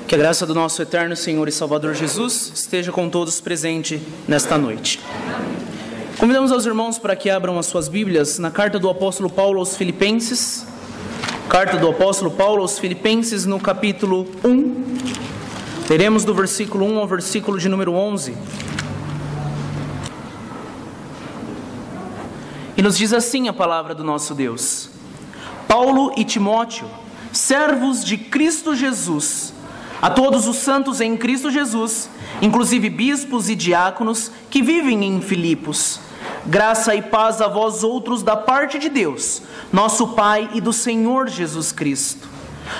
Que a graça do nosso eterno Senhor e Salvador Jesus esteja com todos presente nesta noite. Convidamos aos irmãos para que abram as suas Bíblias na carta do apóstolo Paulo aos Filipenses. Carta do apóstolo Paulo aos Filipenses no capítulo 1. Leremos do versículo 1 ao versículo de número 11. E nos diz assim a palavra do nosso Deus: Paulo e Timóteo, servos de Cristo Jesus, a todos os santos em Cristo Jesus, inclusive bispos e diáconos que vivem em Filipos, graça e paz a vós outros da parte de Deus, nosso Pai, e do Senhor Jesus Cristo.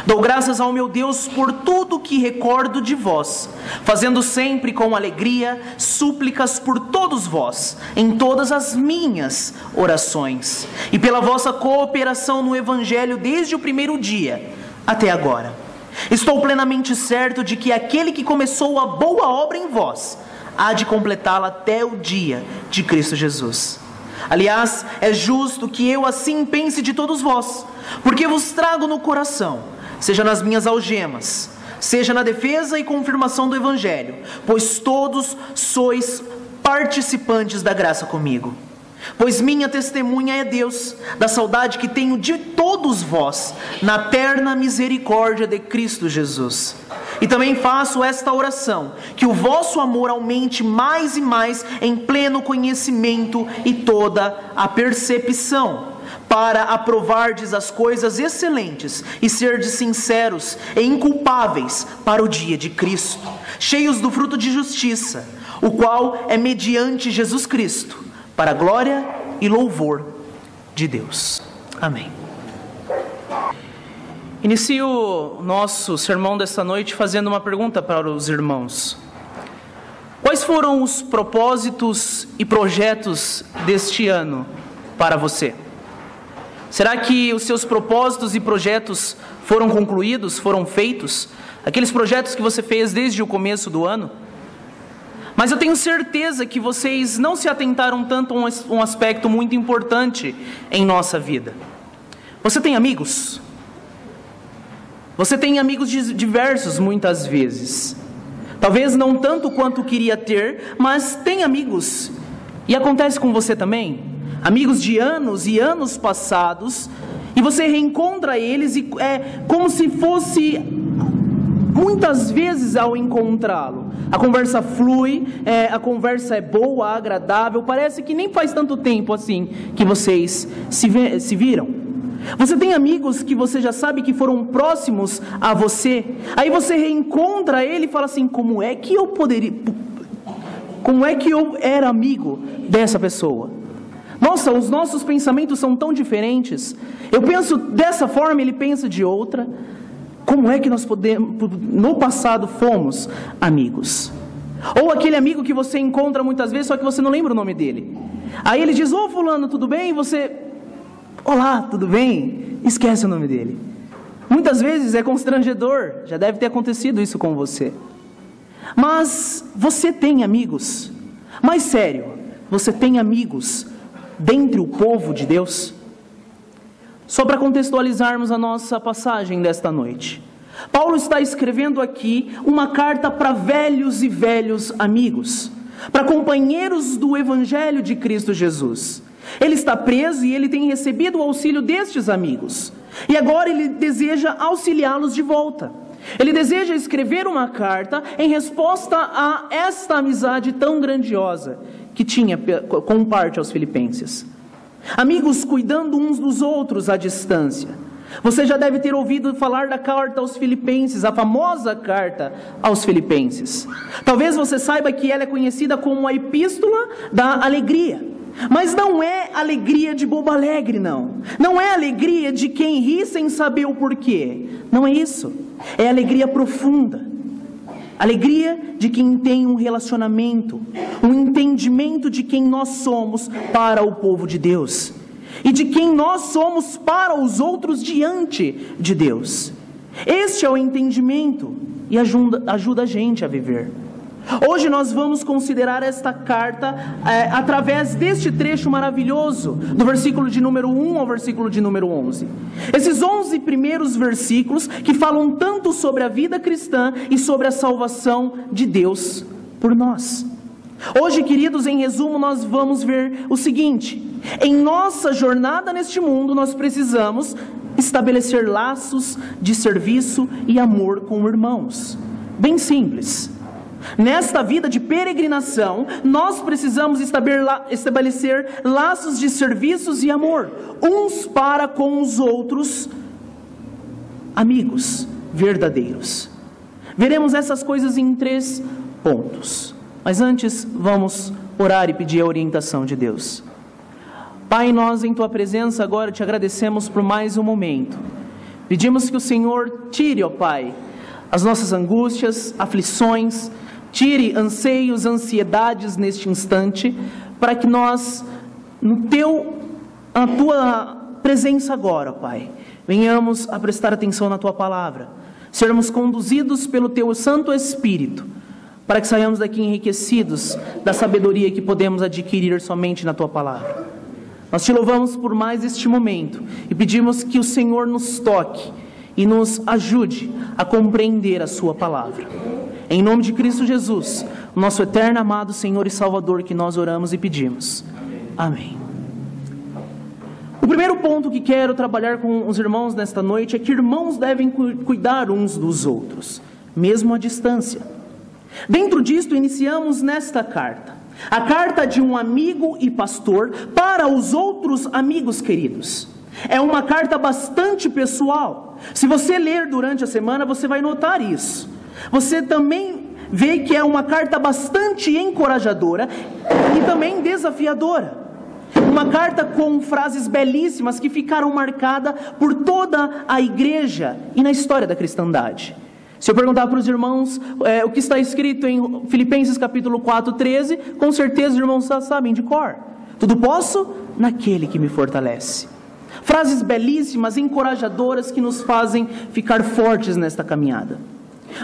Dou graças ao meu Deus por tudo que recordo de vós, fazendo sempre com alegria súplicas por todos vós, em todas as minhas orações, e pela vossa cooperação no Evangelho desde o primeiro dia até agora. Estou plenamente certo de que aquele que começou a boa obra em vós há de completá-la até o dia de Cristo Jesus. Aliás, é justo que eu assim pense de todos vós, porque vos trago no coração, seja nas minhas algemas, seja na defesa e confirmação do Evangelho, pois todos sois participantes da graça comigo. Pois minha testemunha é Deus, da saudade que tenho de todos vós, na terna misericórdia de Cristo Jesus. E também faço esta oração, que o vosso amor aumente mais e mais em pleno conhecimento e toda a percepção, para aprovardes as coisas excelentes e serdes sinceros e inculpáveis para o dia de Cristo, cheios do fruto de justiça, o qual é mediante Jesus Cristo, para a glória e louvor de Deus. Amém. Inicio o nosso sermão desta noite fazendo uma pergunta para os irmãos. Quais foram os propósitos e projetos deste ano para você? Será que os seus propósitos e projetos foram concluídos, foram feitos? Aqueles projetos que você fez desde o começo do ano? Mas eu tenho certeza que vocês não se atentaram tanto a um aspecto muito importante em nossa vida. Você tem amigos? Você tem amigos diversos muitas vezes. Talvez não tanto quanto queria ter, mas tem amigos. E acontece com você também? Amigos de anos e anos passados, e você reencontra eles e é como se fosse, muitas vezes ao encontrá-lo, a conversa flui, a conversa é boa, agradável, parece que nem faz tanto tempo assim que vocês se viram. Você tem amigos que você já sabe que foram próximos a você, aí você reencontra ele e fala assim: como é que eu era amigo dessa pessoa? Nossa, os nossos pensamentos são tão diferentes. Eu penso dessa forma, ele pensa de outra. Como é que nós no passado fomos amigos? Ou aquele amigo que você encontra muitas vezes, só que você não lembra o nome dele. Aí ele diz: ô fulano, tudo bem? E você: olá, tudo bem? Esquece o nome dele. Muitas vezes é constrangedor, já deve ter acontecido isso com você. Mas você tem amigos? Mais sério, você tem amigos dentre o povo de Deus? Só para contextualizarmos a nossa passagem desta noite, Paulo está escrevendo aqui uma carta para velhos e velhos amigos, para companheiros do Evangelho de Cristo Jesus. Ele está preso e ele tem recebido o auxílio destes amigos, e agora ele deseja auxiliá-los de volta. Ele deseja escrever uma carta em resposta a esta amizade tão grandiosa que tinha com parte aos filipenses. Amigos cuidando uns dos outros à distância. Você já deve ter ouvido falar da carta aos Filipenses, a famosa carta aos Filipenses. Talvez você saiba que ela é conhecida como a Epístola da Alegria. Mas não é alegria de bobo alegre, não. Não é alegria de quem ri sem saber o porquê. Não é isso. É alegria profunda. Alegria de quem tem um relacionamento, um entendimento de quem nós somos para o povo de Deus. E de quem nós somos para os outros diante de Deus. Este é o entendimento e ajuda a gente a viver. Hoje nós vamos considerar esta carta através deste trecho maravilhoso, do versículo de número 1 ao versículo de número 11. Esses 11 primeiros versículos que falam tanto sobre a vida cristã e sobre a salvação de Deus por nós. Hoje, queridos, em resumo, nós vamos ver o seguinte: em nossa jornada neste mundo, nós precisamos estabelecer laços de serviço e amor com irmãos. Bem simples. Nesta vida de peregrinação, nós precisamos estabelecer laços de serviços e amor, uns para com os outros, amigos verdadeiros. Veremos essas coisas em 3 pontos. Mas antes, vamos orar e pedir a orientação de Deus. Pai, nós em Tua presença agora te agradecemos por mais um momento. Pedimos que o Senhor tire, ó Pai, as nossas angústias, aflições, tire anseios, ansiedades neste instante, para que nós, na Tua presença agora, ó Pai, venhamos a prestar atenção na Tua palavra, sermos conduzidos pelo Teu Santo Espírito, para que saiamos daqui enriquecidos da sabedoria que podemos adquirir somente na Tua palavra. Nós Te louvamos por mais este momento e pedimos que o Senhor nos toque e nos ajude a compreender a Sua palavra. Em nome de Cristo Jesus, o nosso eterno amado Senhor e Salvador, que nós oramos e pedimos. Amém. O primeiro ponto que quero trabalhar com os irmãos nesta noite é que irmãos devem cuidar uns dos outros, mesmo à distância. Dentro disto, iniciamos nesta carta, a carta de um amigo e pastor para os outros amigos queridos. É uma carta bastante pessoal. Se você ler durante a semana, você vai notar isso. Você também vê que é uma carta bastante encorajadora e também desafiadora. Uma carta com frases belíssimas que ficaram marcadas por toda a igreja e na história da cristandade. Se eu perguntar para os irmãos o que está escrito em Filipenses capítulo 4:13, com certeza os irmãos já sabem de cor. Tudo posso naquele que me fortalece. Frases belíssimas, encorajadoras, que nos fazem ficar fortes nesta caminhada.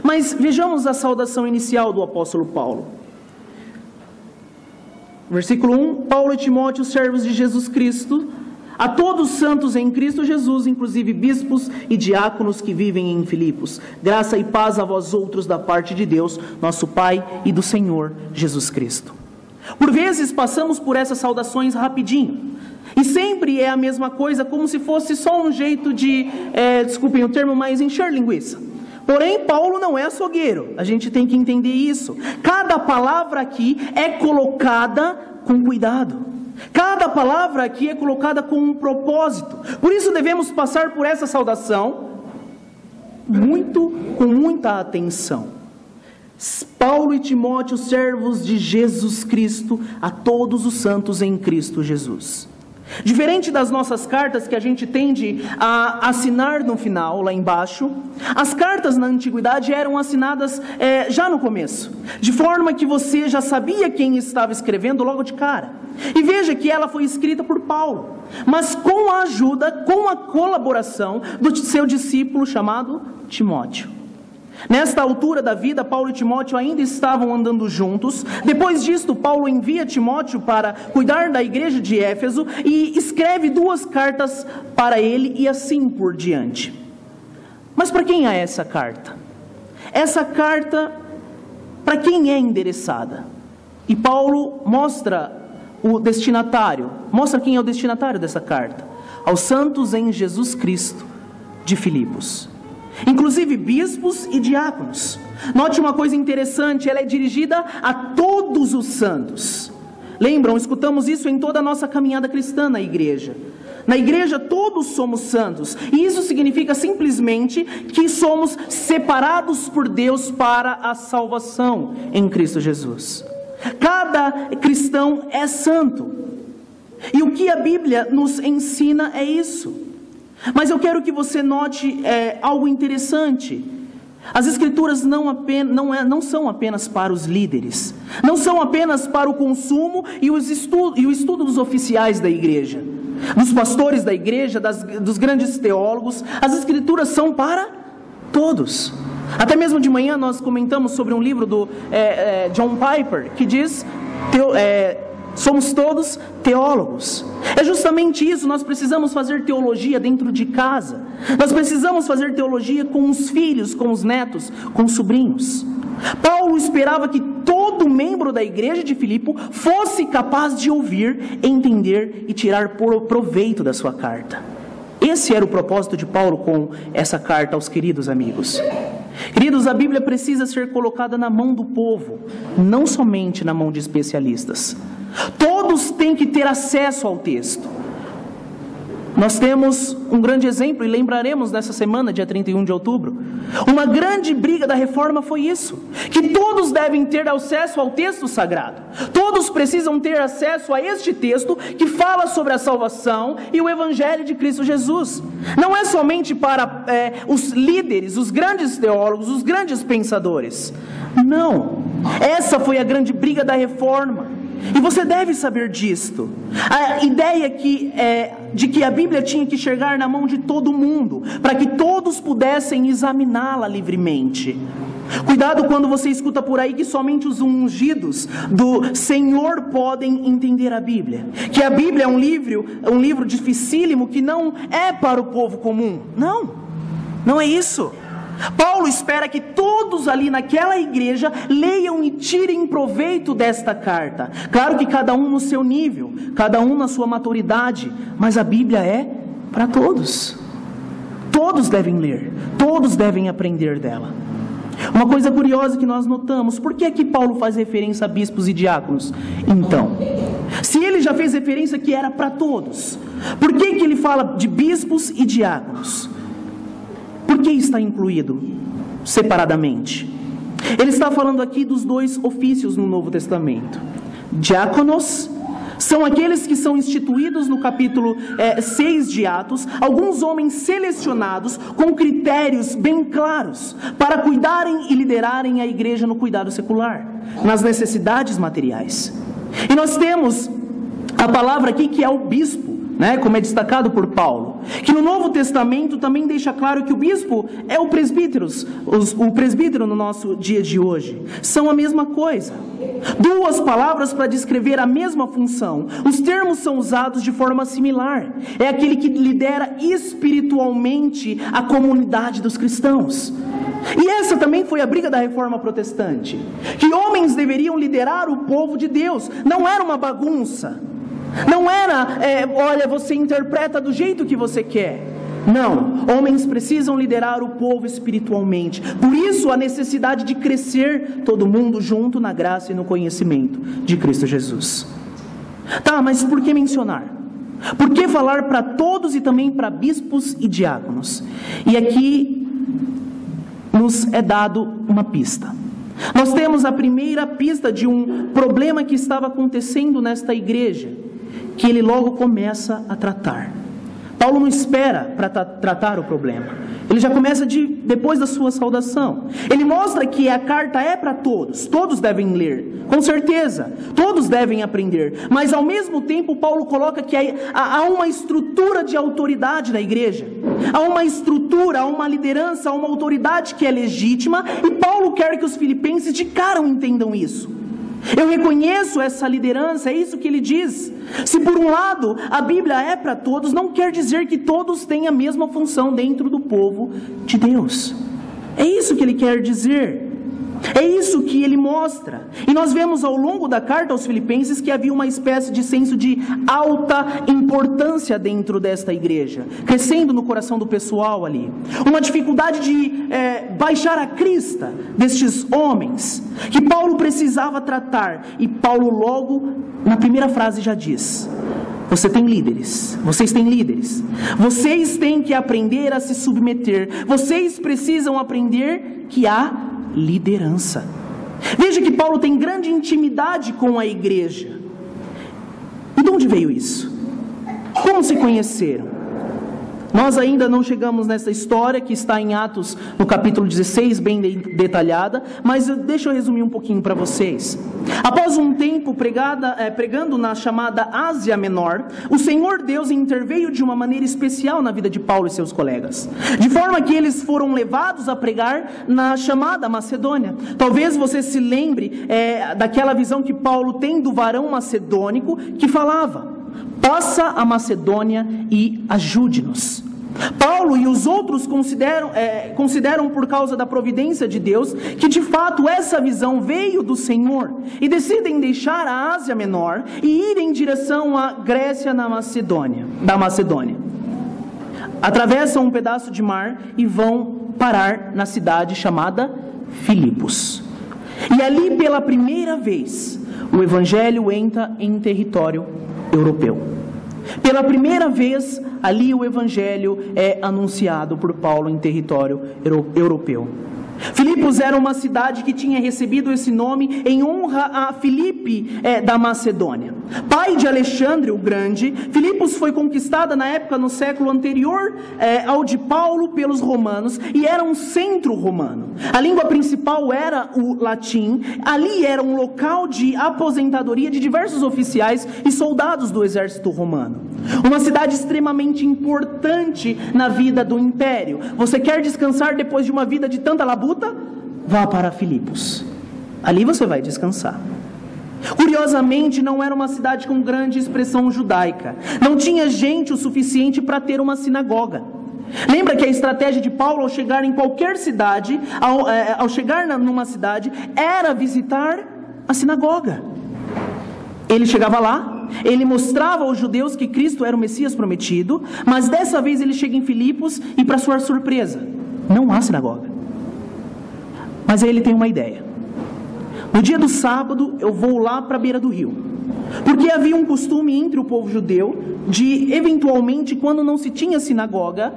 Mas vejamos a saudação inicial do apóstolo Paulo. Versículo 1: Paulo e Timóteo, servos de Jesus Cristo, a todos os santos em Cristo Jesus, inclusive bispos e diáconos que vivem em Filipos. Graça e paz a vós outros da parte de Deus, nosso Pai, e do Senhor Jesus Cristo. Por vezes passamos por essas saudações rapidinho. E sempre é a mesma coisa, como se fosse só um jeito de, desculpem o termo, mas encher linguiça. Porém, Paulo não é açougueiro. A gente tem que entender isso. Cada palavra aqui é colocada com cuidado. Cada palavra aqui é colocada com um propósito. Por isso devemos passar por essa saudação com muita atenção. Paulo e Timóteo, servos de Jesus Cristo, a todos os santos em Cristo Jesus. Diferente das nossas cartas que a gente tende a assinar no final, lá embaixo, as cartas na antiguidade eram assinadas já no começo, de forma que você já sabia quem estava escrevendo logo de cara. E veja que ela foi escrita por Paulo, mas com a ajuda, com a colaboração do seu discípulo chamado Timóteo. Nesta altura da vida, Paulo e Timóteo ainda estavam andando juntos. Depois disto, Paulo envia Timóteo para cuidar da igreja de Éfeso e escreve 2 cartas para ele e assim por diante. Mas para quem é essa carta? Essa carta, para quem é endereçada? E Paulo mostra o destinatário, mostra quem é o destinatário dessa carta: aos santos em Jesus Cristo de Filipos. Inclusive bispos e diáconos. Note uma coisa interessante: ela é dirigida a todos os santos. Lembram, escutamos isso em toda a nossa caminhada cristã na igreja. Na igreja todos somos santos, e isso significa simplesmente que somos separados por Deus para a salvação em Cristo Jesus. Cada cristão é santo, e o que a Bíblia nos ensina é isso. Mas eu quero que você note algo interessante. As Escrituras não são apenas para os líderes, não são apenas para o consumo e o estudo dos oficiais da igreja, dos pastores da igreja, dos grandes teólogos. As Escrituras são para todos. Até mesmo de manhã nós comentamos sobre um livro do John Piper, que diz, somos todos teólogos. É justamente isso, nós precisamos fazer teologia dentro de casa. Nós precisamos fazer teologia com os filhos, com os netos, com os sobrinhos. Paulo esperava que todo membro da igreja de Filipe fosse capaz de ouvir, entender e tirar proveito da sua carta. Esse era o propósito de Paulo com essa carta aos queridos amigos. Queridos, a Bíblia precisa ser colocada na mão do povo, não somente na mão de especialistas. Todos têm que ter acesso ao texto. Nós temos um grande exemplo, e lembraremos nessa semana, dia 31 de outubro, uma grande briga da reforma foi isso, que todos devem ter acesso ao texto sagrado. Todos precisam ter acesso a este texto que fala sobre a salvação e o evangelho de Cristo Jesus. Não é somente para os líderes, os grandes teólogos, os grandes pensadores. Não, essa foi a grande briga da reforma. E você deve saber disto. A ideia de que a Bíblia tinha que chegar na mão de todo mundo, para que todos pudessem examiná-la livremente. Cuidado quando você escuta por aí que somente os ungidos do Senhor podem entender a Bíblia. Que a Bíblia é um livro dificílimo que não é para o povo comum. Não é isso. Paulo espera que todos ali naquela igreja leiam e tirem proveito desta carta. Claro que cada um no seu nível, cada um na sua maturidade, mas a Bíblia é para todos. Todos devem ler, todos devem aprender dela. Uma coisa curiosa que nós notamos, por que é que Paulo faz referência a bispos e diáconos? Então, se ele já fez referência que era para todos, por que que ele fala de bispos e diáconos? Por que está incluído separadamente? Ele está falando aqui dos dois ofícios no Novo Testamento. Diáconos são aqueles que são instituídos no capítulo 6 de Atos, alguns homens selecionados com critérios bem claros para cuidarem e liderarem a igreja no cuidado secular, nas necessidades materiais. E nós temos a palavra aqui que é o bispo, como é destacado por Paulo, que no Novo Testamento também deixa claro que o bispo é o presbítero, o presbítero no nosso dia de hoje, são a mesma coisa, duas palavras para descrever a mesma função, os termos são usados de forma similar, é aquele que lidera espiritualmente a comunidade dos cristãos. E essa também foi a briga da reforma protestante, que homens deveriam liderar o povo de Deus, não era uma bagunça. Não era, olha, você interpreta do jeito que você quer. Não, homens precisam liderar o povo espiritualmente. Por isso a necessidade de crescer todo mundo junto na graça e no conhecimento de Cristo Jesus. Tá, mas por que mencionar? Por que falar para todos e também para bispos e diáconos? E aqui nos é dado uma pista. Nós temos a primeira pista de um problema que estava acontecendo nesta igreja, que ele logo começa a tratar. Paulo não espera para tratar o problema. Ele já começa depois da sua saudação. Ele mostra que a carta é para todos. Todos devem ler, com certeza. Todos devem aprender. Mas ao mesmo tempo Paulo coloca que há uma estrutura de autoridade na igreja. Há uma estrutura, há uma liderança, há uma autoridade que é legítima. E Paulo quer que os filipenses de cara entendam isso. Eu reconheço essa liderança, é isso que ele diz. Se por um lado a Bíblia é para todos, não quer dizer que todos têm a mesma função dentro do povo de Deus. É isso que ele quer dizer. É isso que ele mostra. E nós vemos ao longo da carta aos Filipenses que havia uma espécie de senso de alta importância dentro desta igreja, crescendo no coração do pessoal ali. Uma dificuldade de baixar a crista destes homens, que Paulo precisava tratar. E Paulo logo, na primeira frase já diz: vocês têm líderes, vocês têm que aprender a se submeter, vocês precisam aprender que há liderança. Veja que Paulo tem grande intimidade com a igreja. E de onde veio isso? Como se conheceram? Nós ainda não chegamos nessa história que está em Atos, no capítulo 16, bem detalhada, mas deixa eu resumir um pouquinho para vocês. Após um tempo pregando na chamada Ásia Menor, o Senhor Deus interveio de uma maneira especial na vida de Paulo e seus colegas, de forma que eles foram levados a pregar na chamada Macedônia. Talvez você se lembre daquela visão que Paulo tem do varão macedônico que falava: passa a Macedônia e ajude-nos. Paulo e os outros consideram por causa da providência de Deus que de fato essa visão veio do Senhor e decidem deixar a Ásia Menor e ir em direção à Grécia da Macedônia. Atravessam um pedaço de mar e vão parar na cidade chamada Filipos. E ali pela primeira vez o Evangelho entra em território europeu. Pela primeira vez, ali o Evangelho é anunciado por Paulo em território europeu. Filipos era uma cidade que tinha recebido esse nome em honra a Filipe da Macedônia. Pai de Alexandre o Grande, Filipos foi conquistada na época, no século anterior ao de Paulo, pelos romanos, e era um centro romano. A língua principal era o latim. Ali era um local de aposentadoria de diversos oficiais e soldados do exército romano. Uma cidade extremamente importante na vida do império. Você quer descansar depois de uma vida de tanta labuta? Vá para Filipos. Ali você vai descansar. Curiosamente, não era uma cidade com grande expressão judaica. Não tinha gente o suficiente para ter uma sinagoga. Lembra que a estratégia de Paulo ao chegar em qualquer cidade, ao chegar numa cidade, era visitar a sinagoga. Ele chegava lá, ele mostrava aos judeus que Cristo era o Messias prometido, mas dessa vez ele chega em Filipos e, para sua surpresa, não há sinagoga. Mas aí ele tem uma ideia. No dia do sábado eu vou lá para a beira do rio, porque havia um costume entre o povo judeu de, eventualmente, quando não se tinha sinagoga,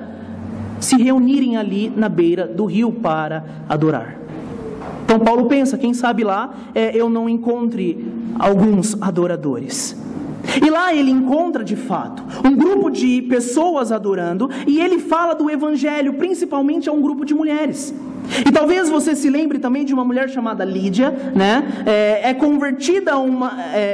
se reunirem ali na beira do rio para adorar. Então Paulo pensa, quem sabe lá eu não encontre alguns adoradores. E lá ele encontra de fato um grupo de pessoas adorando, e ele fala do Evangelho principalmente a um grupo de mulheres. E talvez você se lembre também de uma mulher chamada Lídia, né? Convertida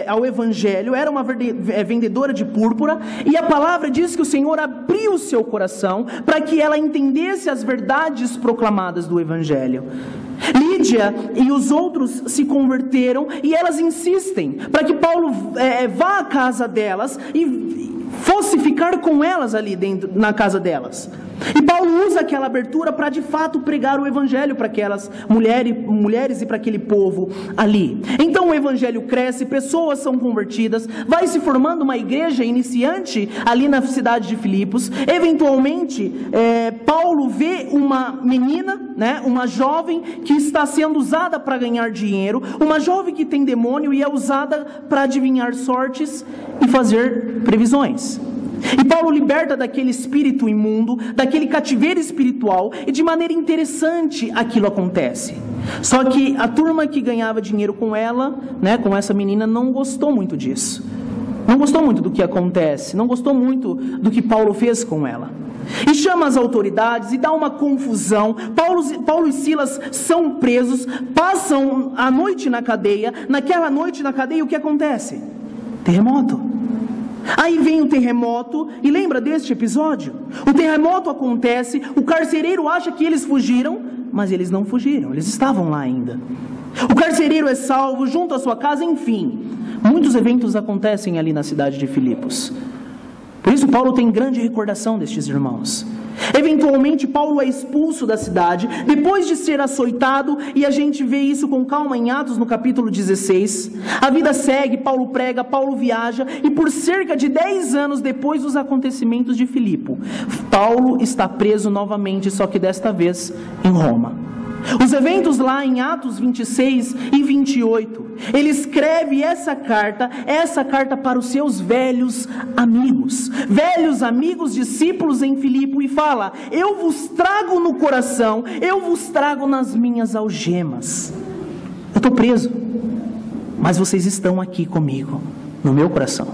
ao Evangelho, era uma vendedora de púrpura, e a palavra diz que o Senhor abriu o seu coração para que ela entendesse as verdades proclamadas do Evangelho. Lídia e os outros se converteram, e elas insistem para que Paulo vá à casa delas e fosse ficar com elas ali dentro, na casa delas. E Paulo usa aquela abertura para de fato pregar o Evangelho para aquelas mulheres e para aquele povo ali. Então o Evangelho cresce, pessoas são convertidas, vai se formando uma igreja iniciante ali na cidade de Filipos. Eventualmente Paulo vê uma menina, né, uma jovem que está sendo usada para ganhar dinheiro, uma jovem que tem demônio e é usada para adivinhar sortes e fazer previsões. E Paulo liberta daquele espírito imundo, daquele cativeiro espiritual, e de maneira interessante aquilo acontece. Só que a turma que ganhava dinheiro com ela, né, com essa menina, não gostou muito disso. Não gostou muito do que acontece, não gostou muito do que Paulo fez com ela. E chama as autoridades e dá uma confusão. Paulo e Silas são presos, passam a noite na cadeia. Naquela noite na cadeia, o que acontece? Terremoto. Aí vem o terremoto, e lembra deste episódio? O terremoto acontece, o carcereiro acha que eles fugiram, mas eles não fugiram, eles estavam lá ainda. O carcereiro é salvo junto à sua casa, enfim. Muitos eventos acontecem ali na cidade de Filipos. Por isso Paulo tem grande recordação destes irmãos. Eventualmente Paulo é expulso da cidade, depois de ser açoitado, e a gente vê isso com calma em Atos no capítulo 16. A vida segue, Paulo prega, Paulo viaja, e por cerca de 10 anos depois dos acontecimentos de Filipe, Paulo está preso novamente, só que desta vez em Roma. Os eventos lá em Atos 26 e 28, ele escreve essa carta para os seus velhos amigos discípulos em Filipe, e fala: eu vos trago no coração, eu vos trago nas minhas algemas. Eu estou preso, mas vocês estão aqui comigo, no meu coração.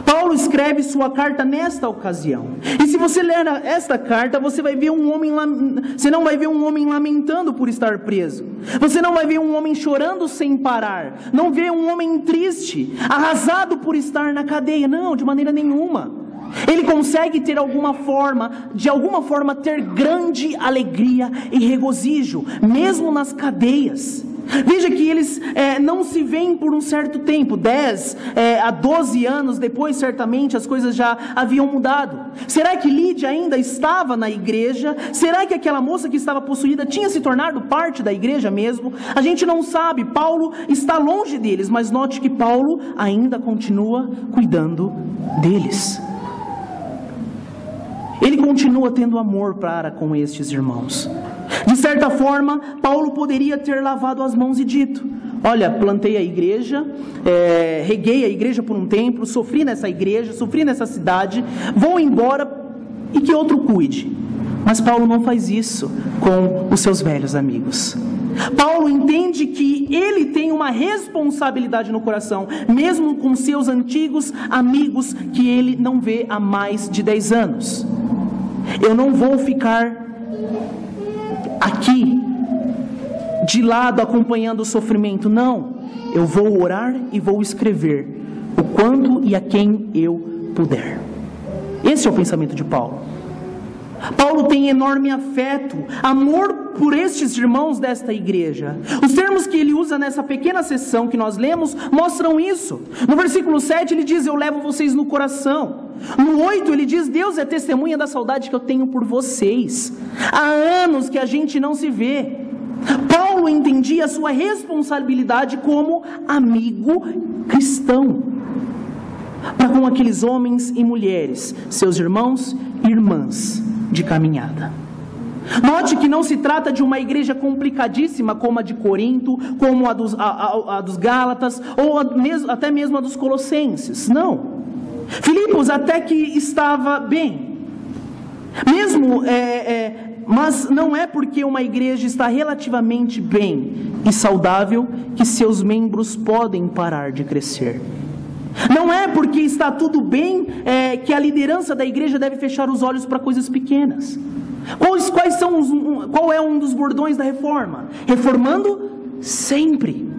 Paulo escreve sua carta nesta ocasião. E se você ler esta carta, você vai ver você não vai ver um homem lamentando por estar preso. Você não vai ver um homem chorando sem parar. Não vê um homem triste, arrasado por estar na cadeia. Não, de maneira nenhuma. Ele consegue de alguma forma ter grande alegria e regozijo, mesmo nas cadeias. Veja que eles não se veem por um certo tempo, 10 a 12 anos depois, certamente as coisas já haviam mudado. Será que Lídia ainda estava na igreja? Será que aquela moça que estava possuída tinha se tornado parte da igreja mesmo? A gente não sabe. Paulo está longe deles, mas note que Paulo ainda continua cuidando deles. Ele continua tendo amor para com estes irmãos. De certa forma, Paulo poderia ter lavado as mãos e dito: olha, plantei a igreja, reguei a igreja por um tempo, sofri nessa igreja, sofri nessa cidade, vou embora e que outro cuide. Mas Paulo não faz isso com os seus velhos amigos. Paulo entende que ele tem uma responsabilidade no coração, mesmo com seus antigos amigos que ele não vê há mais de 10 anos. Eu não vou ficar aqui de lado acompanhando o sofrimento, não. Eu vou orar e vou escrever o quanto e a quem eu puder. Esse é o pensamento de Paulo. Paulo tem enorme afeto, amor por estes irmãos desta igreja. Os termos que ele usa nessa pequena sessão que nós lemos mostram isso. No versículo 7 ele diz: eu levo vocês no coração. No 8 ele diz: Deus é testemunha da saudade que eu tenho por vocês. Há anos que a gente não se vê. Paulo entendia a sua responsabilidade como amigo cristão para com aqueles homens e mulheres, seus irmãos e irmãs de caminhada. Note que não se trata de uma igreja complicadíssima como a de Corinto, como a dos Gálatas, ou até mesmo a dos Colossenses. Não. Filipos até que estava bem. Mas não é porque uma igreja está relativamente bem e saudável que seus membros podem parar de crescer. Não é porque está tudo bem que a liderança da igreja deve fechar os olhos para coisas pequenas. Qual é um dos bordões da reforma? Reformando sempre.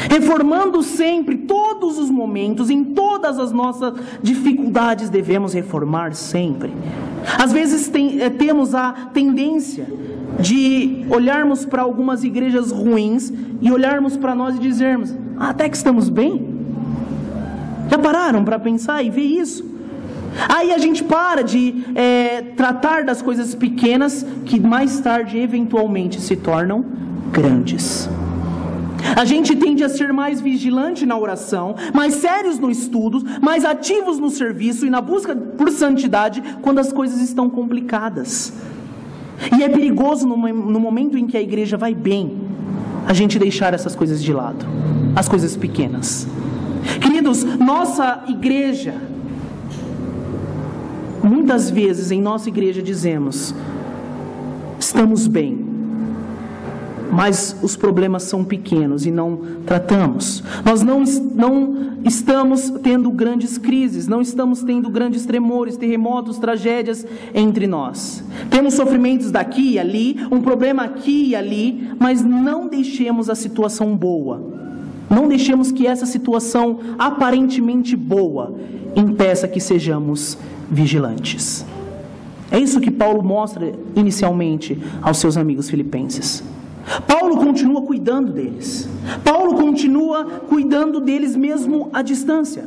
Reformando sempre, todos os momentos, em todas as nossas dificuldades devemos reformar sempre. Às vezes temos a tendência de olharmos para algumas igrejas ruins e olharmos para nós e dizermos: até que estamos bem? Já pararam para pensar e ver isso? Aí a gente para de tratar das coisas pequenas que mais tarde eventualmente se tornam grandes. A gente tende a ser mais vigilante na oração, mais sérios no estudo, mais ativos no serviço e na busca por santidade quando as coisas estão complicadas. E é perigoso no momento em que a igreja vai bem, a gente deixar essas coisas de lado, as coisas pequenas. Queridos, nossa igreja, muitas vezes em nossa igreja dizemos: estamos bem, mas os problemas são pequenos e não tratamos. Nós não estamos tendo grandes crises, não estamos tendo grandes tremores, terremotos, tragédias entre nós. Temos sofrimentos daqui e ali, um problema aqui e ali, mas não deixemos a situação boa. Não deixemos que essa situação aparentemente boa impeça que sejamos vigilantes. É isso que Paulo mostra inicialmente aos seus amigos filipenses. Paulo continua cuidando deles. Paulo continua cuidando deles mesmo à distância.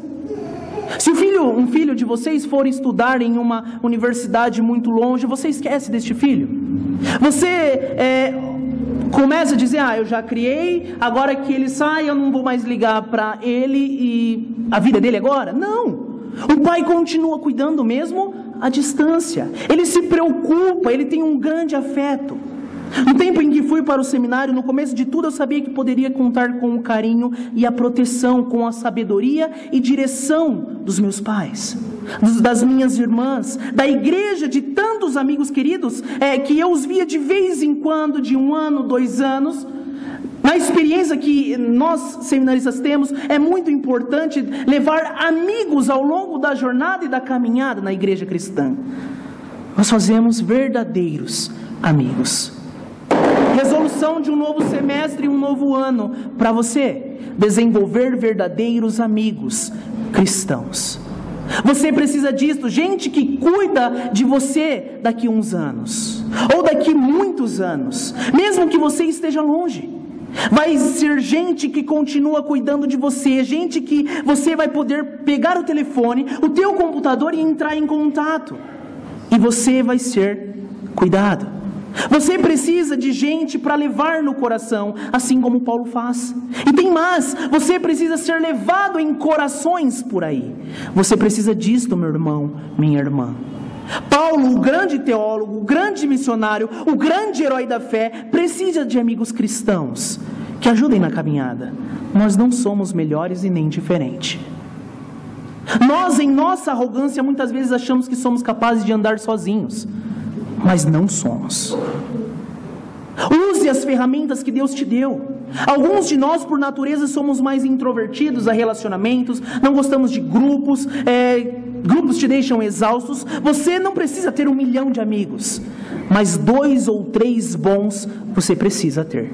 Se um filho de vocês for estudar em uma universidade muito longe, você esquece deste filho. Você começa a dizer: eu já criei, agora que ele sai eu não vou mais ligar para ele e a vida dele agora? Não. O pai continua cuidando mesmo à distância. Ele se preocupa, ele tem um grande afeto. No tempo em que fui para o seminário, no começo de tudo eu sabia que poderia contar com o carinho e a proteção, com a sabedoria e direção dos meus pais, das minhas irmãs, da igreja, de tantos amigos queridos que eu os via de vez em quando, de 1 ano, 2 anos. Na experiência que nós seminaristas temos, é muito importante levar amigos ao longo da jornada e da caminhada na igreja cristã. Nós fazemos verdadeiros amigos. Resolução de um novo semestre e um novo ano para você: desenvolver verdadeiros amigos cristãos. Você precisa disso, gente que cuida de você daqui uns anos, ou daqui muitos anos, mesmo que você esteja longe. Vai ser gente que continua cuidando de você, gente que você vai poder pegar o telefone, o teu computador e entrar em contato, e você vai ser cuidado. Você precisa de gente para levar no coração, assim como Paulo faz. E tem mais, você precisa ser levado em corações por aí. Você precisa disto, meu irmão, minha irmã. Paulo, o grande teólogo, o grande missionário, o grande herói da fé, precisa de amigos cristãos que ajudem na caminhada. Nós não somos melhores e nem diferentes. Nós, em nossa arrogância, muitas vezes achamos que somos capazes de andar sozinhos, mas não somos. Use as ferramentas que Deus te deu. Alguns de nós, por natureza, somos mais introvertidos a relacionamentos, não gostamos de grupos, grupos te deixam exaustos. Você não precisa ter 1 milhão de amigos, mas 2 ou 3 bons você precisa ter,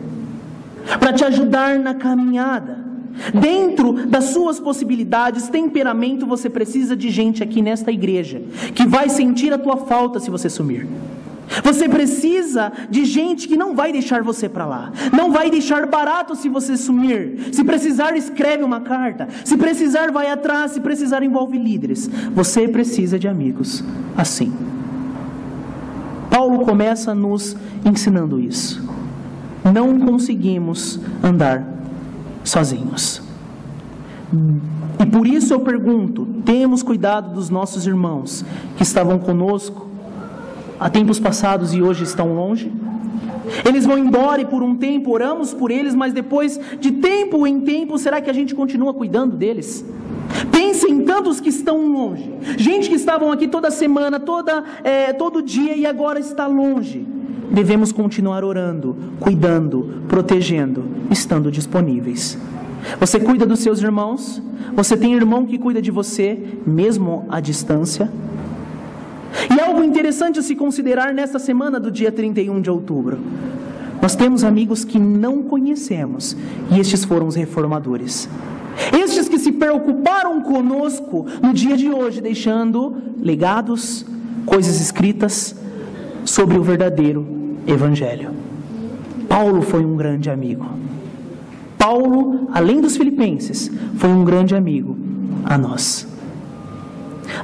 para te ajudar na caminhada. Dentro das suas possibilidades, temperamento, você precisa de gente aqui nesta igreja que vai sentir a tua falta se você sumir. Você precisa de gente que não vai deixar você para lá, não vai deixar barato se você sumir. Se precisar, escreve uma carta. Se precisar, vai atrás. Se precisar, envolve líderes. Você precisa de amigos assim. Paulo começa nos ensinando isso. Não conseguimos andar sozinhos. E por isso eu pergunto: temos cuidado dos nossos irmãos que estavam conosco há tempos passados e hoje estão longe? Eles vão embora e por um tempo oramos por eles, mas depois, de tempo em tempo, será que a gente continua cuidando deles? Pense em tantos que estão longe, gente que estavam aqui toda semana, todo dia e agora está longe. Devemos continuar orando, cuidando, protegendo, estando disponíveis. Você cuida dos seus irmãos? Você tem irmão que cuida de você, mesmo à distância? E algo interessante a se considerar nesta semana do dia 31 de outubro. Nós temos amigos que não conhecemos, e estes foram os reformadores. Estes que se preocuparam conosco no dia de hoje, deixando legados, coisas escritas sobre o verdadeiro Evangelho. Paulo foi um grande amigo. Paulo, além dos filipenses, foi um grande amigo a nós.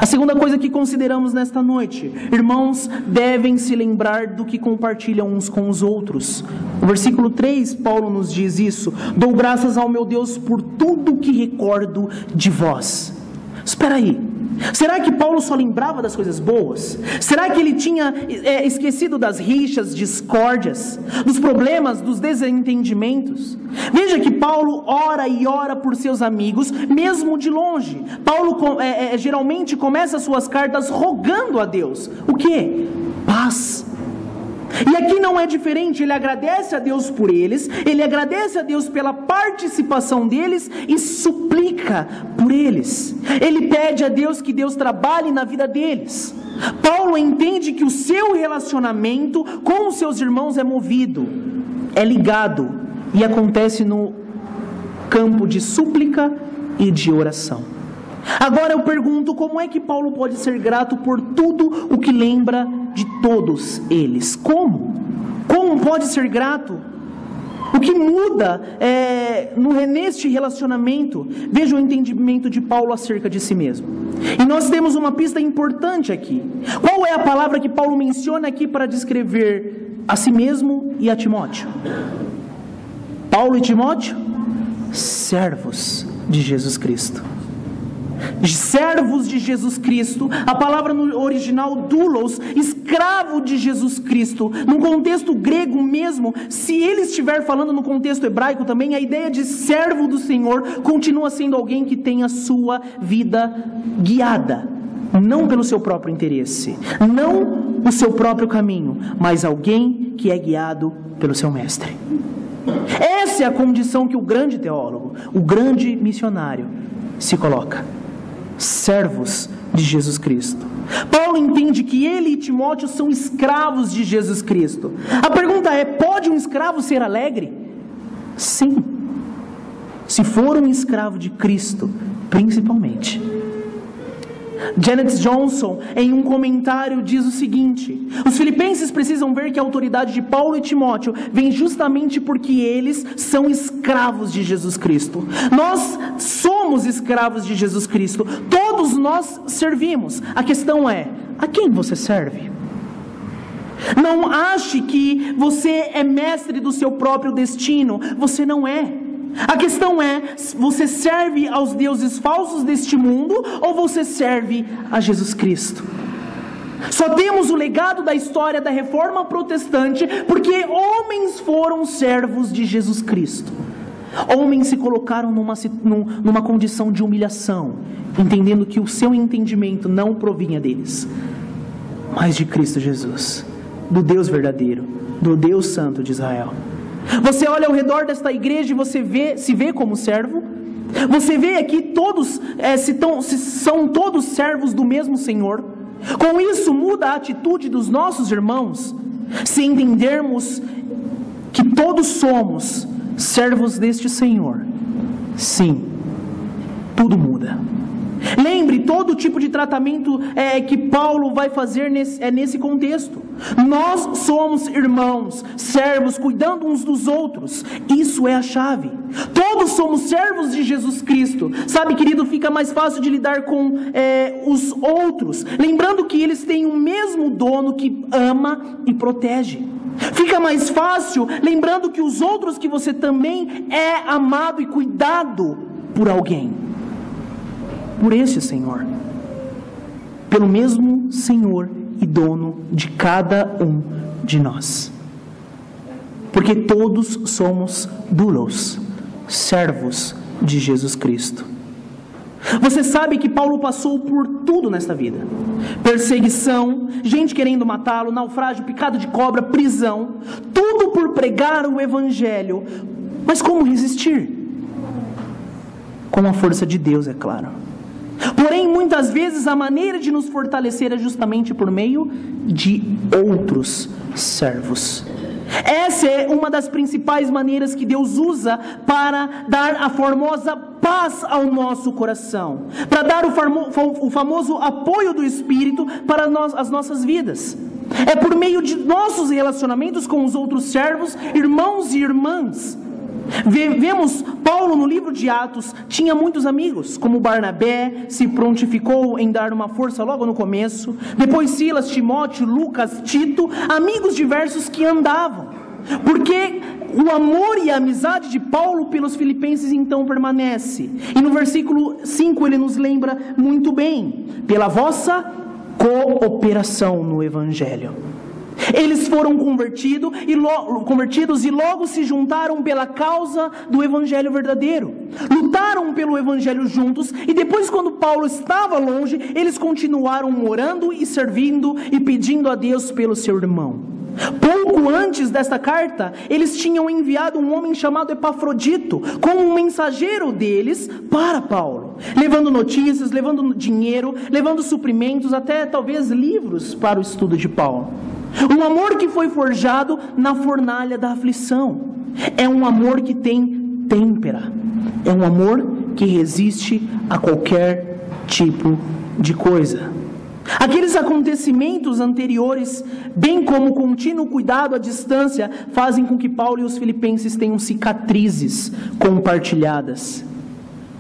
A segunda coisa que consideramos nesta noite: irmãos devem se lembrar do que compartilham uns com os outros. No versículo 3, Paulo nos diz isso: dou graças ao meu Deus por tudo que recordo de vós. Espera aí, será que Paulo só lembrava das coisas boas? Será que ele tinha esquecido das rixas, discórdias, dos problemas, dos desentendimentos? Veja que Paulo ora e ora por seus amigos, mesmo de longe. Paulo geralmente começa suas cartas rogando a Deus. O quê? Paz. E aqui não é diferente. Ele agradece a Deus por eles, ele agradece a Deus pela participação deles e suplica por eles. Ele pede a Deus que Deus trabalhe na vida deles. Paulo entende que o seu relacionamento com os seus irmãos é movido, é ligado e acontece no campo de súplica e de oração. Agora eu pergunto: como é que Paulo pode ser grato por tudo o que lembra de todos eles? Como? Como pode ser grato? O que muda neste relacionamento? Veja o entendimento de Paulo acerca de si mesmo. E nós temos uma pista importante aqui. Qual é a palavra que Paulo menciona aqui para descrever a si mesmo e a Timóteo? Paulo e Timóteo? Servos de Jesus Cristo. Servos de Jesus Cristo. A palavra no original doulos, escravo de Jesus Cristo. No contexto grego mesmo, se ele estiver falando no contexto hebraico também, a ideia de servo do Senhor continua sendo alguém que tem a sua vida guiada, não pelo seu próprio interesse, não o seu próprio caminho, mas alguém que é guiado pelo seu mestre. Essa é a condição que o grande teólogo, o grande missionário se coloca: servos de Jesus Cristo. Paulo entende que ele e Timóteo são escravos de Jesus Cristo. A pergunta é: pode um escravo ser alegre? Sim, se for um escravo de Cristo, principalmente. Janet Johnson, em um comentário, diz o seguinte: os filipenses precisam ver que a autoridade de Paulo e Timóteo vem justamente porque eles são escravos de Jesus Cristo. Nós somos escravos de Jesus Cristo. Todos nós servimos. A questão é: a quem você serve? Não ache que você é mestre do seu próprio destino. Você não é. A questão é: você serve aos deuses falsos deste mundo ou você serve a Jesus Cristo? Só temos o legado da história da Reforma Protestante porque homens foram servos de Jesus Cristo. Homens se colocaram numa condição de humilhação, entendendo que o seu entendimento não provinha deles, mas de Cristo Jesus, do Deus verdadeiro, do Deus Santo de Israel. Você olha ao redor desta igreja e você se vê como servo? Você vê aqui todos, são todos servos do mesmo Senhor? Com isso muda a atitude dos nossos irmãos? Se entendermos que todos somos servos deste Senhor, sim, tudo muda. Lembre, todo tipo de tratamento que Paulo vai fazer nesse contexto. Nós somos irmãos, servos, cuidando uns dos outros. Isso é a chave. Todos somos servos de Jesus Cristo. Sabe, querido, fica mais fácil de lidar com os outros, lembrando que eles têm o mesmo dono que ama e protege. Fica mais fácil lembrando que os outros, que você também é amado e cuidado por alguém, por esse Senhor, pelo mesmo Senhor e dono de cada um de nós. Porque todos somos doulos, servos de Jesus Cristo. Você sabe que Paulo passou por tudo nesta vida: perseguição, gente querendo matá-lo, naufrágio, picado de cobra, prisão, tudo por pregar o Evangelho. Mas como resistir? Com a força de Deus, é claro. Porém, muitas vezes a maneira de nos fortalecer é justamente por meio de outros servos. Essa é uma das principais maneiras que Deus usa para dar a famosa paz ao nosso coração, para dar o famoso apoio do Espírito para as nossas vidas. É por meio de nossos relacionamentos com os outros servos, irmãos e irmãs. Vemos Paulo no livro de Atos, tinha muitos amigos, como Barnabé, se prontificou em dar uma força logo no começo. Depois Silas, Timóteo, Lucas, Tito, amigos diversos que andavam. Porque o amor e a amizade de Paulo pelos filipenses então permanece. E no versículo 5 ele nos lembra muito bem: pela vossa cooperação no Evangelho. Eles foram convertidos e logo se juntaram pela causa do Evangelho verdadeiro. Lutaram pelo Evangelho juntos, e depois, quando Paulo estava longe, eles continuaram orando e servindo e pedindo a Deus pelo seu irmão. Pouco antes desta carta, eles tinham enviado um homem chamado Epafrodito como um mensageiro deles para Paulo, levando notícias, levando dinheiro, levando suprimentos, até talvez livros para o estudo de Paulo. Um amor que foi forjado na fornalha da aflição. É um amor que tem têmpera. É um amor que resiste a qualquer tipo de coisa. Aqueles acontecimentos anteriores, bem como o contínuo cuidado à distância, fazem com que Paulo e os filipenses tenham cicatrizes compartilhadas,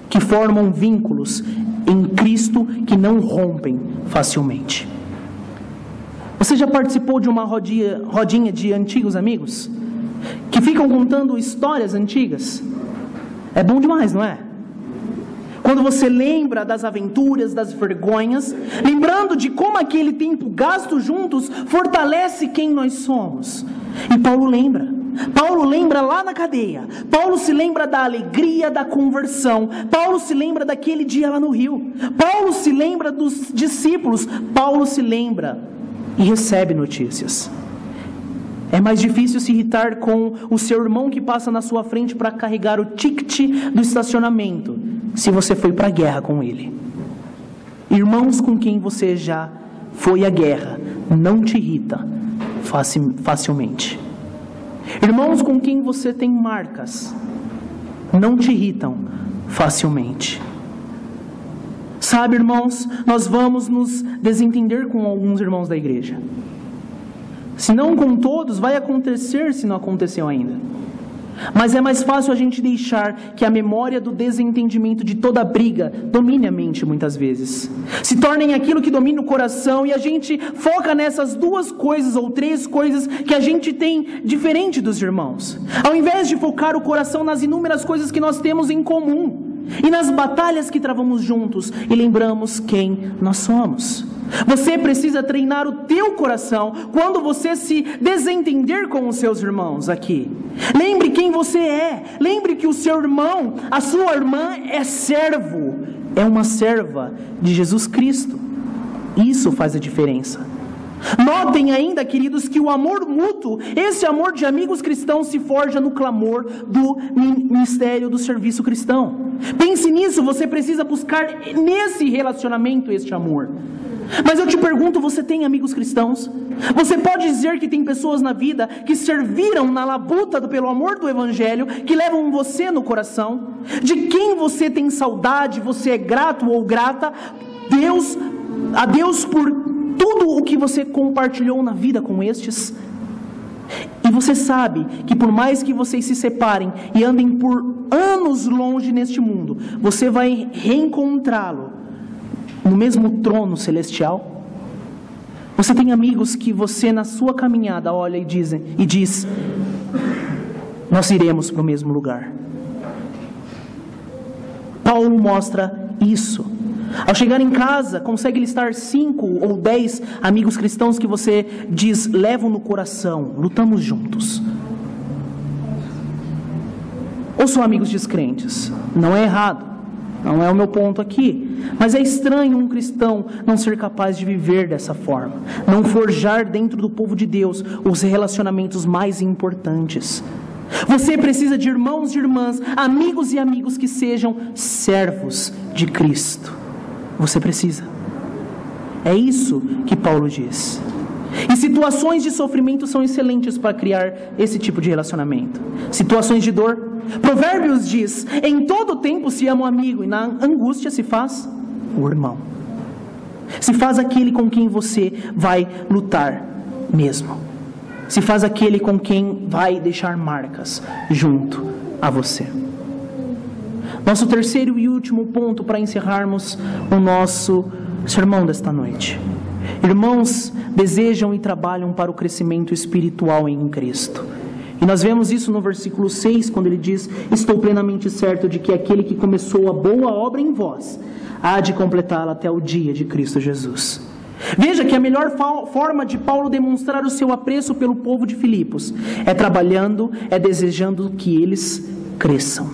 que formam vínculos em Cristo que não rompem facilmente. Você já participou de uma rodinha de antigos amigos? Que ficam contando histórias antigas? É bom demais, não é? Quando você lembra das aventuras, das vergonhas, lembrando de como aquele tempo gasto juntos fortalece quem nós somos. E Paulo lembra lá na cadeia. Paulo se lembra da alegria da conversão. Paulo se lembra daquele dia lá no rio. Paulo se lembra dos discípulos. Paulo se lembra e recebe notícias. É mais difícil se irritar com o seu irmão que passa na sua frente para carregar o ticket do estacionamento, se você foi para a guerra com ele. Irmãos com quem você já foi à guerra não te irrita facilmente. Irmãos com quem você tem marcas não te irritam facilmente. Sabe, irmãos, nós vamos nos desentender com alguns irmãos da igreja. Se não com todos, vai acontecer se não aconteceu ainda. Mas é mais fácil a gente deixar que a memória do desentendimento de toda briga domine a mente muitas vezes. Se tornem aquilo que domina o coração e a gente foca nessas duas coisas ou três coisas que a gente tem diferente dos irmãos. Ao invés de focar o coração nas inúmeras coisas que nós temos em comum e nas batalhas que travamos juntos e lembramos quem nós somos. Você precisa treinar o teu coração quando você se desentender com os seus irmãos aqui. Lembre quem você é. Lembre que o seu irmão, a sua irmã é servo, é uma serva de Jesus Cristo. Isso faz a diferença. Notem ainda, queridos, que o amor mútuo, esse amor de amigos cristãos, se forja no clamor do ministério do serviço cristão. Pense nisso, você precisa buscar nesse relacionamento este amor. Mas eu te pergunto, você tem amigos cristãos? Você pode dizer que tem pessoas na vida que serviram na labuta pelo amor do Evangelho, que levam você no coração? De quem você tem saudade, você é grato ou grata a Deus por tudo o que você compartilhou na vida com estes? E você sabe que por mais que vocês se separem e andem por anos longe neste mundo, você vai reencontrá-lo no mesmo trono celestial? Você tem amigos que você na sua caminhada olha e diz: nós iremos para o mesmo lugar. Paulo mostra isso. Ao chegar em casa, consegue listar 5 ou 10 amigos cristãos que você diz: levo no coração, lutamos juntos. Ou são amigos descrentes? Não é errado, não é o meu ponto aqui. Mas é estranho um cristão não ser capaz de viver dessa forma, não forjar dentro do povo de Deus os relacionamentos mais importantes. Você precisa de irmãos e irmãs, amigos e amigos que sejam servos de Cristo. Você precisa. É isso que Paulo diz. E situações de sofrimento são excelentes para criar esse tipo de relacionamento. Situações de dor. Provérbios diz: em todo tempo se ama o amigo, e na angústia se faz o irmão. Se faz aquele com quem você vai lutar mesmo. Se faz aquele com quem vai deixar marcas junto a você. Nosso terceiro e último ponto para encerrarmos o nosso sermão desta noite. Irmãos desejam e trabalham para o crescimento espiritual em Cristo. E nós vemos isso no versículo 6, quando ele diz: estou plenamente certo de que aquele que começou a boa obra em vós, há de completá-la até o dia de Cristo Jesus. Veja que a melhor forma de Paulo demonstrar o seu apreço pelo povo de Filipos é trabalhando, é desejando que eles cresçam.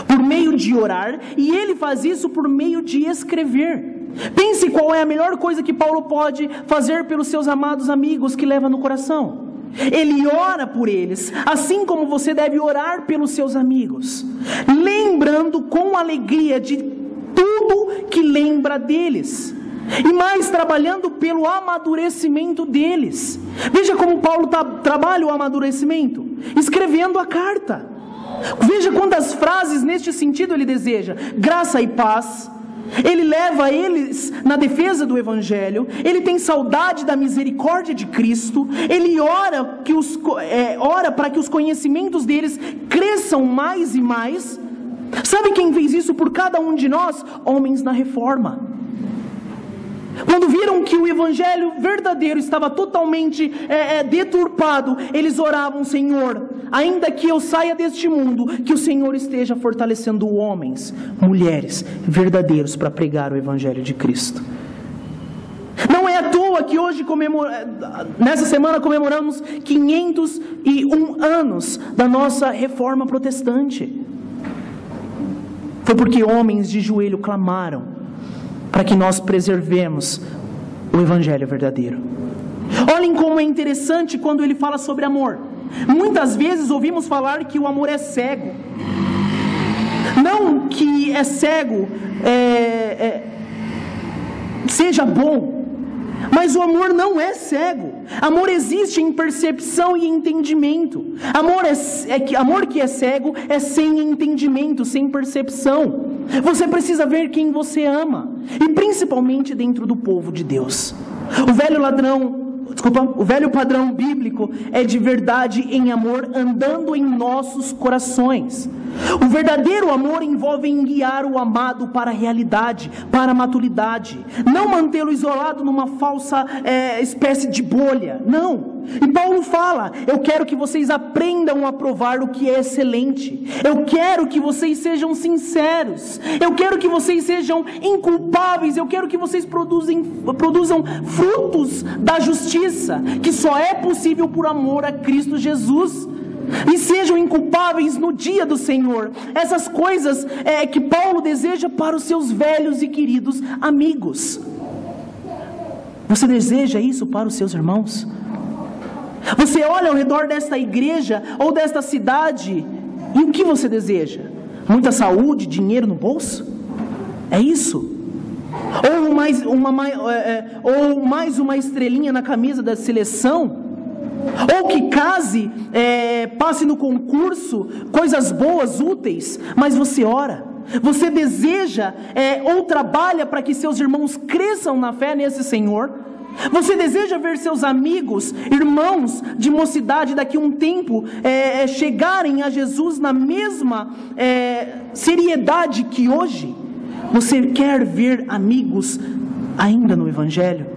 Por meio de orar, e ele faz isso por meio de escrever. Pense qual é a melhor coisa que Paulo pode fazer pelos seus amados amigos que leva no coração. Ele ora por eles, assim como você deve orar pelos seus amigos, lembrando com alegria de tudo que lembra deles, e mais trabalhando pelo amadurecimento deles. Veja como Paulo trabalha o amadurecimento, escrevendo a carta. Veja quantas frases neste sentido ele deseja: graça e paz. Ele leva eles na defesa do Evangelho. Ele tem saudade da misericórdia de Cristo. Ele ora para que os conhecimentos deles cresçam mais e mais. Sabe quem fez isso por cada um de nós? Homens na Reforma. Quando viram que o Evangelho verdadeiro estava totalmente deturpado, eles oravam: Senhor, ainda que eu saia deste mundo, que o Senhor esteja fortalecendo homens, mulheres verdadeiros para pregar o Evangelho de Cristo. Não é à toa que hoje, nessa semana, comemoramos 501 anos da nossa Reforma Protestante. Foi porque homens de joelho clamaram para que nós preservemos o Evangelho verdadeiro. Olhem como é interessante quando ele fala sobre amor. Muitas vezes ouvimos falar que o amor é cego. Não que é cego seja bom, mas o amor não é cego. Amor existe em percepção e entendimento. Amor que é cego é sem entendimento, sem percepção. Você precisa ver quem você ama, e principalmente dentro do povo de Deus. O velho padrão bíblico é de verdade em amor andando em nossos corações. O verdadeiro amor envolve guiar o amado para a realidade, para a maturidade, não mantê-lo isolado numa falsa espécie de bolha, não. E Paulo fala: eu quero que vocês aprendam a provar o que é excelente, eu quero que vocês sejam sinceros, eu quero que vocês sejam inculpáveis, eu quero que vocês produzam frutos da justiça, que só é possível por amor a Cristo Jesus, e sejam inculpáveis no dia do Senhor. Essas coisas que Paulo deseja para os seus velhos e queridos amigos. Você deseja isso para os seus irmãos? Você olha ao redor desta igreja ou desta cidade, e o que você deseja? Muita saúde, dinheiro no bolso? É isso? Ou mais uma estrelinha na camisa da seleção? Ou que case, passe no concurso, coisas boas, úteis? Mas você ora, você deseja ou trabalha para que seus irmãos cresçam na fé nesse Senhor? Você deseja ver seus amigos, irmãos de mocidade daqui a um tempo chegarem a Jesus na mesma seriedade que hoje? Você quer ver amigos ainda no Evangelho?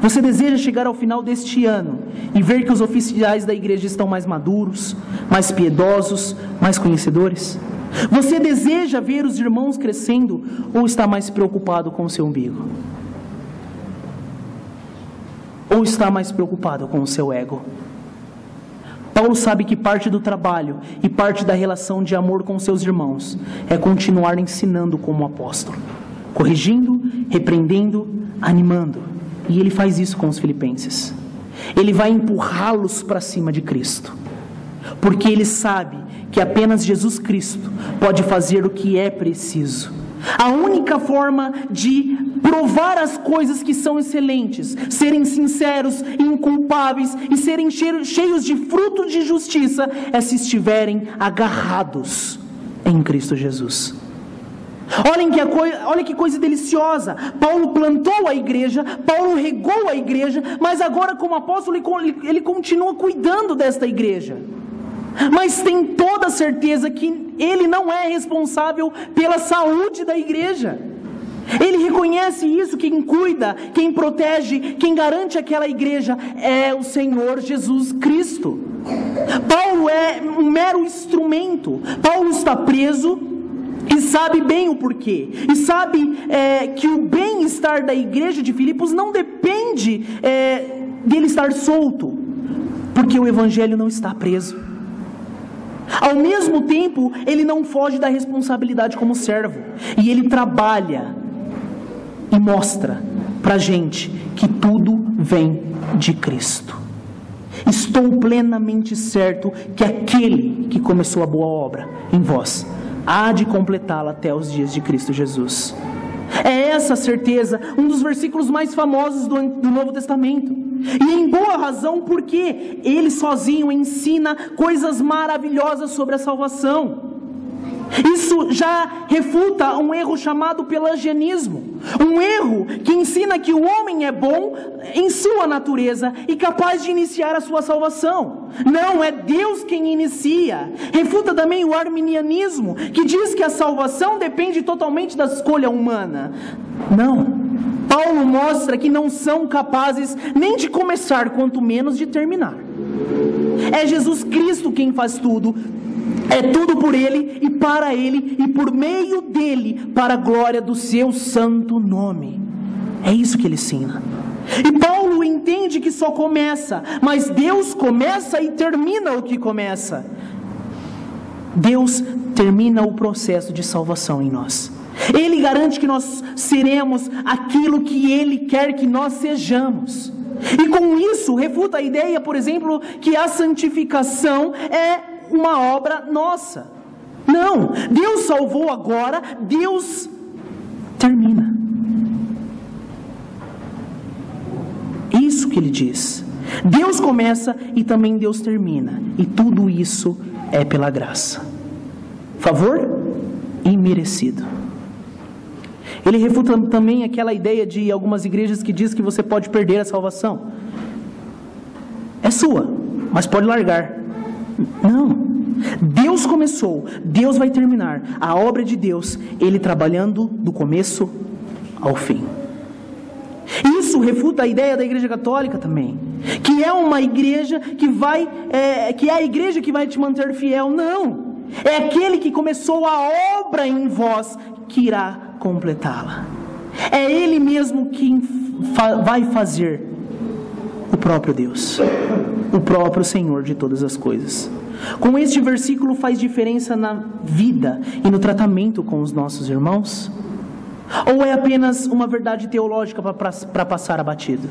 Você deseja chegar ao final deste ano e ver que os oficiais da igreja estão mais maduros, mais piedosos, mais conhecedores? Você deseja ver os irmãos crescendo ou está mais preocupado com o seu umbigo? Ou está mais preocupado com o seu ego? Paulo sabe que parte do trabalho e parte da relação de amor com seus irmãos é continuar ensinando como apóstolo, corrigindo, repreendendo, animando. E ele faz isso com os filipenses. Ele vai empurrá-los para cima de Cristo, porque ele sabe que apenas Jesus Cristo pode fazer o que é preciso. A única forma de provar as coisas que são excelentes, serem sinceros, inculpáveis e serem cheios de fruto de justiça, é se estiverem agarrados em Cristo Jesus. Olha que coisa deliciosa. Paulo plantou a igreja, Paulo regou a igreja, mas agora como apóstolo ele continua cuidando desta igreja. Mas tem toda a certeza que ele não é responsável pela saúde da igreja. Ele reconhece isso. Quem cuida, quem protege, quem garante aquela igreja é o Senhor Jesus Cristo. Paulo é um mero instrumento. Paulo está preso e sabe bem o porquê. E sabe que o bem-estar da igreja de Filipos não depende dele estar solto, porque o evangelho não está preso. Ao mesmo tempo, ele não foge da responsabilidade como servo, e ele trabalha e mostra para a gente que tudo vem de Cristo. Estou plenamente certo que aquele que começou a boa obra em vós há de completá-la até os dias de Cristo Jesus. É essa certeza um dos versículos mais famosos do Novo Testamento. E em boa razão, porque ele sozinho ensina coisas maravilhosas sobre a salvação. Isso já refuta um erro chamado pelagianismo, um erro que ensina que o homem é bom em sua natureza e capaz de iniciar a sua salvação. Não, é Deus quem inicia. Refuta também o arminianismo, que diz que a salvação depende totalmente da escolha humana. Não, Paulo mostra que não são capazes nem de começar, quanto menos de terminar. É Jesus Cristo quem faz tudo. É tudo por Ele e para Ele e por meio dEle, para a glória do seu santo nome. É isso que Ele ensina. E Paulo entende que só começa, mas Deus começa e termina o que começa. Deus termina o processo de salvação em nós. Ele garante que nós seremos aquilo que Ele quer que nós sejamos. E com isso refuta a ideia, por exemplo, que a santificação é uma obra nossa. Não, Deus salvou agora, Deus termina. Isso que ele diz. Deus começa e também Deus termina. E tudo isso é pela graça. Favor imerecido. Ele refuta também aquela ideia de algumas igrejas que diz que você pode perder a salvação. É sua, mas pode largar. Não. Deus começou, Deus vai terminar. A obra de Deus, Ele trabalhando do começo ao fim. Isso refuta a ideia da Igreja Católica também, que é uma igreja que é a igreja que vai te manter fiel. Não. É aquele que começou a obra em vós que irá completá-la. É Ele mesmo quem vai fazer, o próprio Deus, o próprio Senhor de todas as coisas. Com este versículo faz diferença na vida e no tratamento com os nossos irmãos? Ou é apenas uma verdade teológica para passar abatido?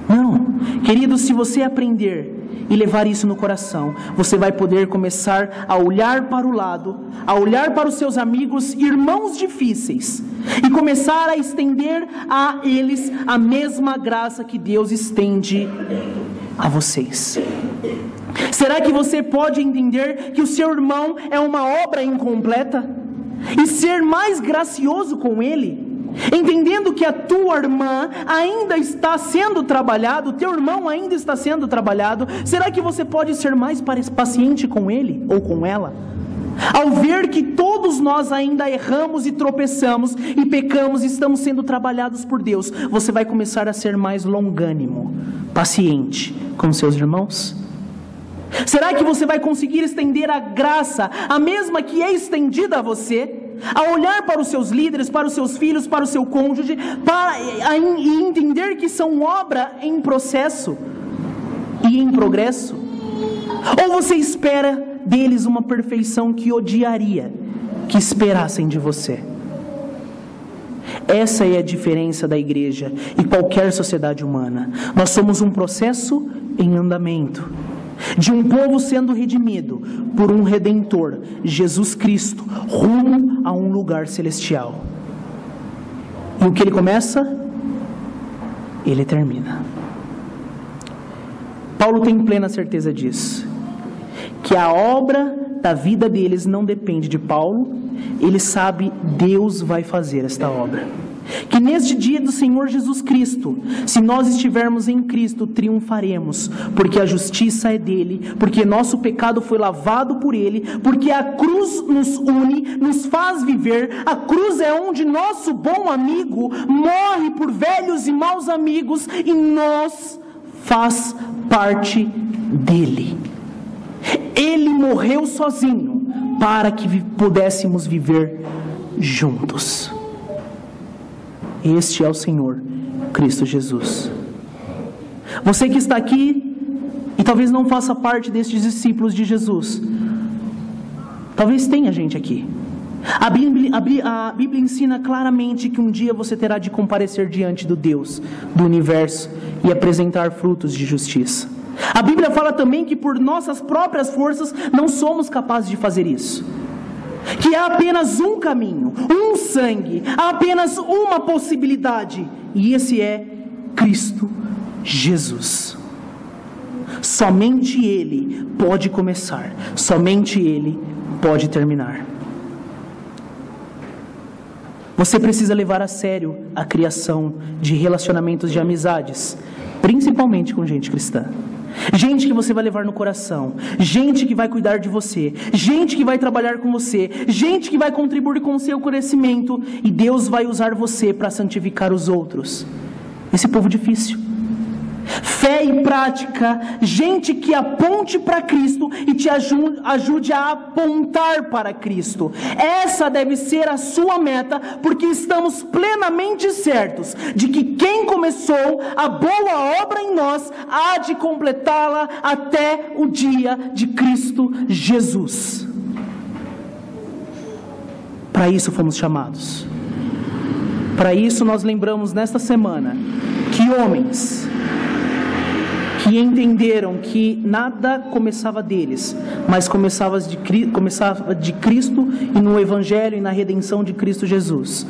Não, querido, se você aprender e levar isso no coração, você vai poder começar a olhar para o lado, a olhar para os seus amigos, irmãos difíceis, e começar a estender a eles a mesma graça que Deus estende a vocês. Será que você pode entender que o seu irmão é uma obra incompleta e ser mais gracioso com ele? Entendendo que a tua irmã ainda está sendo trabalhado, o teu irmão ainda está sendo trabalhado, será que você pode ser mais paciente com ele ou com ela? Ao ver que todos nós ainda erramos e tropeçamos e pecamos e estamos sendo trabalhados por Deus, você vai começar a ser mais longânimo, paciente com seus irmãos? Será que você vai conseguir estender a graça, a mesma que é estendida a você? A olhar para os seus líderes, para os seus filhos, para o seu cônjuge, e entender que são obra em processo e em progresso? Ou você espera deles uma perfeição que odiaria que esperassem de você? Essa é a diferença da igreja e qualquer sociedade humana. Nós somos um processo em andamento, de um povo sendo redimido por um Redentor, Jesus Cristo, rumo a um lugar celestial. E o que ele começa, ele termina. Paulo tem plena certeza disso, que a obra da vida deles não depende de Paulo. Ele sabe, Deus vai fazer esta obra. Que neste dia do Senhor Jesus Cristo, se nós estivermos em Cristo, triunfaremos, porque a justiça é dele, porque nosso pecado foi lavado por ele, porque a cruz nos une, nos faz viver. A cruz é onde nosso bom amigo morre por velhos e maus amigos, e nós faz parte dele. Ele morreu sozinho para que pudéssemos viver juntos. Este é o Senhor Cristo Jesus. Você que está aqui e talvez não faça parte destes discípulos de Jesus, talvez tenha gente aqui. A Bíblia ensina claramente que um dia você terá de comparecer diante do Deus do universo e apresentar frutos de justiça. A Bíblia fala também que por nossas próprias forças não somos capazes de fazer isso. Que há apenas um caminho, um sangue, há apenas uma possibilidade, e esse é Cristo Jesus. Somente Ele pode começar, somente Ele pode terminar. Você precisa levar a sério a criação de relacionamentos de amizades, principalmente com gente cristã. Gente que você vai levar no coração, gente que vai cuidar de você, gente que vai trabalhar com você, gente que vai contribuir com o seu crescimento, e Deus vai usar você para santificar os outros. Esse povo difícil. Fé e prática, gente que aponte para Cristo e te ajude a apontar para Cristo. Essa deve ser a sua meta, porque estamos plenamente certos de que quem começou a boa obra em nós há de completá-la até o dia de Cristo Jesus. Para isso fomos chamados. Para isso nós lembramos nesta semana que homens que entenderam que nada começava deles, mas começava de Cristo e no Evangelho e na redenção de Cristo Jesus.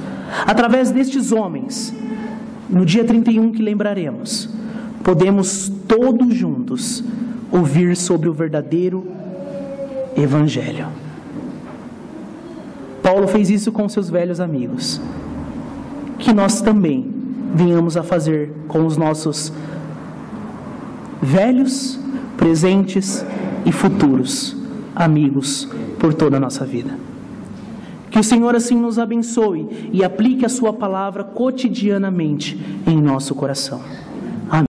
Através destes homens, no dia 31 que lembraremos, podemos todos juntos ouvir sobre o verdadeiro Evangelho. Paulo fez isso com seus velhos amigos. Que nós também venhamos a fazer com os nossos velhos, presentes e futuros amigos por toda a nossa vida. Que o Senhor assim nos abençoe e aplique a sua palavra cotidianamente em nosso coração.